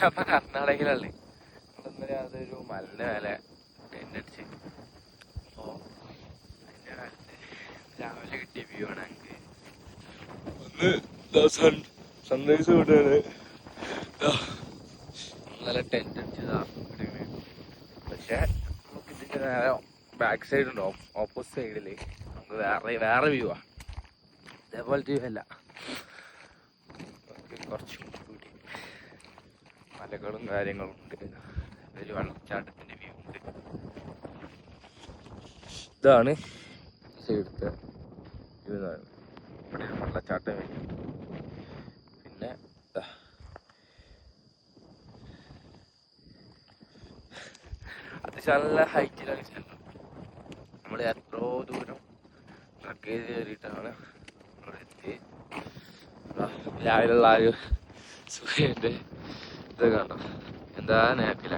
അപ്പൊ കർണാടകയിലല്ലേ ഇന്നലെ അതൊരു മലിന്റെ മേലെ ടെന്റ് അടിച്ച്. അപ്പോ രാവിലെ കിട്ടിയ വ്യൂ ആണ് ഞങ്ങൾക്ക്. ഒന്ന് സൺറൈസ് കൂട്ടാണ്. നല്ല ടെന്റ് അടിച്ചതാ. പക്ഷെ നമുക്ക് ഇതിന്റെ നേരെ ബാക്ക് സൈഡ് ഉണ്ടോ, ഓപ്പോസിറ്റ് സൈഡില് നമുക്ക് വേറെ വ്യൂ ആ. ഇതേപോലത്തെ വ്യൂ അല്ല, കുറച്ചും കൂടി മലകളും കാര്യങ്ങളും ഉണ്ട്. ഒരു വെള്ളച്ചാട്ടത്തിന്റെ വ്യൂ ഉണ്ട്. ഇതാണ് സൈഡത്തെ വ്യൂ. ഇവിടെ വെള്ളച്ചാട്ടം വരും. പിന്നെ അത്യാവശ്യം നല്ല ഹൈറ്റിലാണ് സ്ഥലം. നമ്മൾ എത്രയോ ദൂരം ട്രക്ക് ചെയ്ത് കയറിയിട്ടാണ് ഇവിടെ എത്തി. രാവിലെയുള്ള ആ ഒരു സൂര്യൻ്റെ ഇത് കാണാം. എന്താ നേക്കില്ല.